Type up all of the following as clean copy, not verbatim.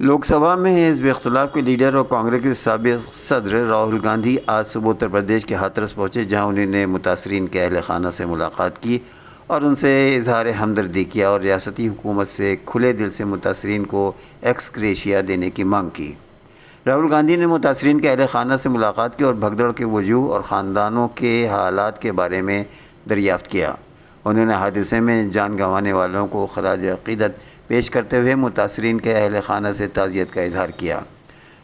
لوک سبھا میں حزب اختلاف کے لیڈر اور کانگریس کے سابق صدر راہل گاندھی آج صبح اتر پردیش کے ہاتھرس پہنچے، جہاں انہوں نے متاثرین کے اہل خانہ سے ملاقات کی اور ان سے اظہار ہمدردی کیا اور ریاستی حکومت سے کھلے دل سے متاثرین کو ایکس گریشیا دینے کی مانگ کی۔ راہل گاندھی نے متاثرین کے اہل خانہ سے ملاقات کی اور بھگدڑ کے وجوہ اور خاندانوں کے حالات کے بارے میں دریافت کیا۔ انہوں نے حادثے میں جان گنوانے والوں کو خراج عقیدت پیش کرتے ہوئے متاثرین کے اہل خانہ سے تعزیت کا اظہار کیا۔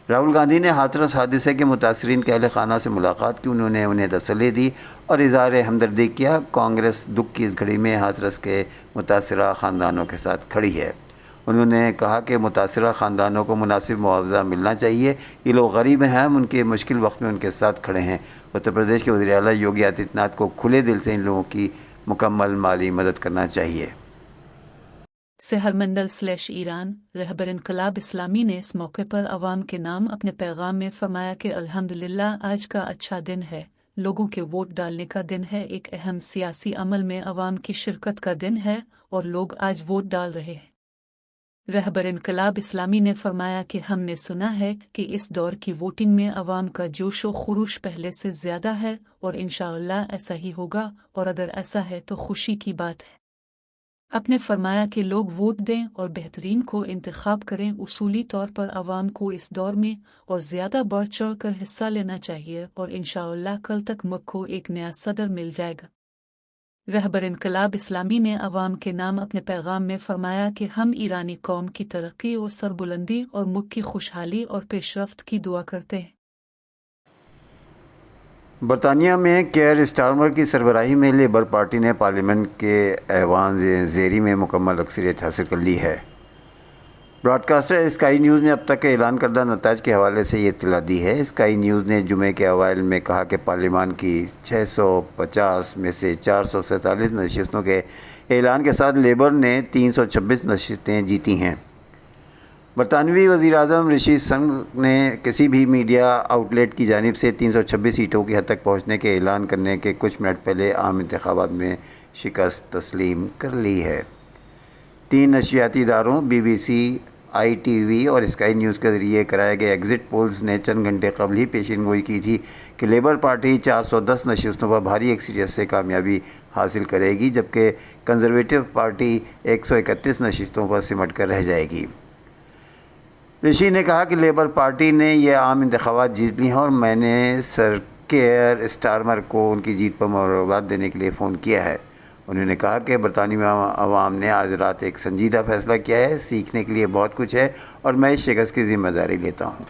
راہل گاندھی نے ہاتھرس حادثے کے متاثرین کے اہل خانہ سے ملاقات کی، انہوں نے انہیں تسلی دی اور اظہار ہمدردی کیا۔ کانگریس دکھ کی اس گھڑی میں ہاتھرس کے متاثرہ خاندانوں کے ساتھ کھڑی ہے۔ انہوں نے کہا کہ متاثرہ خاندانوں کو مناسب معاوضہ ملنا چاہیے، یہ لوگ غریب ہیں، ہم ان کے مشکل وقت میں ان کے ساتھ کھڑے ہیں۔ اتر پردیش کے وزیر اعلیٰ یوگی آدتیہ ناتھ کو کھلے دل سے ان لوگوں کی مکمل مالی مدد کرنا چاہیے۔ سہرمنڈل/ایران رہبر انقلاب اسلامی نے اس موقع پر عوام کے نام اپنے پیغام میں فرمایا کہ الحمدللہ آج کا اچھا دن ہے، لوگوں کے ووٹ ڈالنے کا دن ہے، ایک اہم سیاسی عمل میں عوام کی شرکت کا دن ہے اور لوگ آج ووٹ ڈال رہے ہیں۔ رہبر انقلاب اسلامی نے فرمایا کہ ہم نے سنا ہے کہ اس دور کی ووٹنگ میں عوام کا جوش و خروش پہلے سے زیادہ ہے اور انشاءاللہ ایسا ہی ہوگا، اور اگر ایسا ہے تو خوشی کی بات ہے۔ آپ نے فرمایا کہ لوگ ووٹ دیں اور بہترین کو انتخاب کریں۔ اصولی طور پر عوام کو اس دور میں اور زیادہ بڑھ چڑھ کر حصہ لینا چاہیے اور انشاءاللہ کل تک ملک کو ایک نیا صدر مل جائے گا۔ رہبر انقلاب اسلامی نے عوام کے نام اپنے پیغام میں فرمایا کہ ہم ایرانی قوم کی ترقی اور سربلندی اور ملک کی خوشحالی اور پیش رفت کی دعا کرتے ہیں۔ برطانیہ میں کیئر سٹارمر کی سربراہی میں لیبر پارٹی نے پارلیمنٹ کے ایوان زیری میں مکمل اکثریت حاصل کر لی ہے۔ براڈ کاسٹر اسکائی نیوز نے اب تک کے اعلان کردہ نتائج کے حوالے سے یہ اطلاع دی ہے۔ اسکائی نیوز نے جمعے کے اوائل میں کہا کہ پارلیمان کی 650 میں سے 447 نشستوں کے اعلان کے ساتھ لیبر نے 326 نشستیں جیتی ہیں۔ برطانوی وزیر اعظم رشی سنک نے کسی بھی میڈیا آؤٹ لیٹ کی جانب سے 326 سیٹوں کی حد تک پہنچنے کے اعلان کرنے کے کچھ منٹ پہلے عام انتخابات میں شکست تسلیم کر لی ہے۔ 3 نشریاتی اداروں B B C, I T V اور اسکائی نیوز کے ذریعے کرائے گئے ایگزٹ پولز نے چند گھنٹے قبل ہی پیشین گوئی کی تھی کہ لیبر پارٹی 410 نشستوں پر بھاری اکثریت سے کامیابی حاصل کرے گی، جبکہ کنزرویٹو پارٹی 131 نشستوں پر سمٹ کر رہ جائے گی۔ رشی نے کہا کہ لیبر پارٹی نے یہ عام انتخابات جیت لی ہیں اور میں نے سر کیئر سٹارمر کو ان کی جیت پر مبارکباد دینے کے لیے فون کیا ہے۔ انہوں نے کہا کہ برطانوی عوام نے آج رات ایک سنجیدہ فیصلہ کیا ہے، سیکھنے کے لیے بہت کچھ ہے اور میں اس شکست کی ذمہ داری لیتا ہوں۔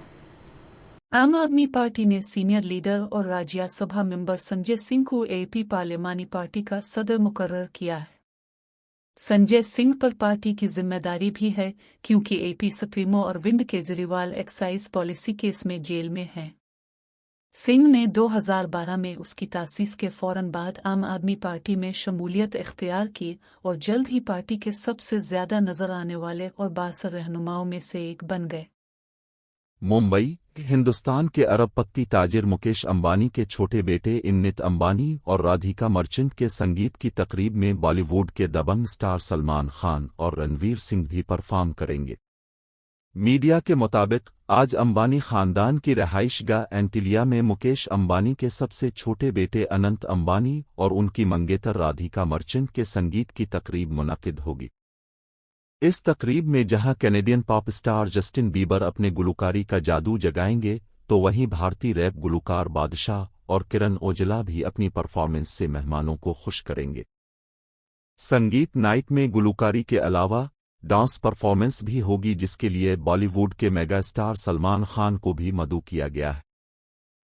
عام آدمی پارٹی نے سینئر لیڈر اور راجیہ سبھا ممبر سنجے سنگھ کو اے پی پارلیمانی پارٹی کا صدر مقرر کیا ہے۔ سنجے سنگھ پر پارٹی کی ذمہ داری بھی ہے کیونکہ A P supremo Arvind Kejriwal excise policy case میں جیل میں ہیں۔ سنگھ نے 2012 میں اس کی تاسیس کے فوراً بعد عام آدمی پارٹی میں شمولیت اختیار کی اور جلد ہی پارٹی کے سب سے زیادہ نظر آنے والے اور بااثر رہنماؤں میں سے ایک بن گئے۔ ممبئی، ہندوستان کے ارب پتی تاجر مکیش امبانی کے چھوٹے بیٹے امنت امبانی اور رادھیکا مرچنٹ کے سنگیت کی تقریب میں بالی ووڈ کے دبنگ سٹار سلمان خان اور رنویر سنگھ بھی پرفارم کریں گے۔ میڈیا کے مطابق آج امبانی خاندان کی رہائش گاہ اینٹیلیا میں مکیش امبانی کے سب سے چھوٹے بیٹے اننت امبانی اور ان کی منگیتر رادھیکا مرچنٹ کے سنگیت کی تقریب منعقد ہوگی۔ اس تقریب میں جہاں کینیڈین پاپ سٹار جسٹن بیبر اپنے گلوکاری کا جادو جگائیں گے، تو وہیں بھارتی ریپ گلوکار بادشاہ اور کرن اوجلا بھی اپنی پرفارمنس سے مہمانوں کو خوش کریں گے۔ سنگیت نائٹ میں گلوکاری کے علاوہ ڈانس پرفارمنس بھی ہوگی، جس کے لیے بالی ووڈ کے میگا سٹار سلمان خان کو بھی مدعو کیا گیا ہے۔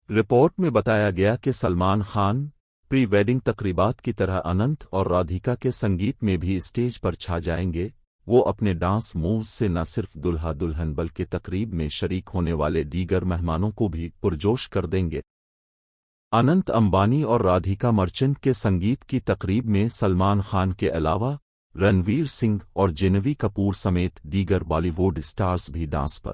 رپورٹ میں بتایا گیا کہ سلمان خان پری ویڈنگ تقریبات کی طرح اننت اور رادھیکا کے سنگیت میں بھی اسٹیج پر چھا جائیں گے۔ وہ اپنے ڈانس مووز سے نہ صرف دلہا دلہن بلکہ تقریب میں شریک ہونے والے دیگر مہمانوں کو بھی پرجوش کر دیں گے۔ اننت امبانی اور رادھیکا مرچنٹ کے سنگیت کی تقریب میں سلمان خان کے علاوہ رنویر سنگھ اور جینوی کپور سمیت دیگر بالی ووڈ سٹارز بھی ڈانس پر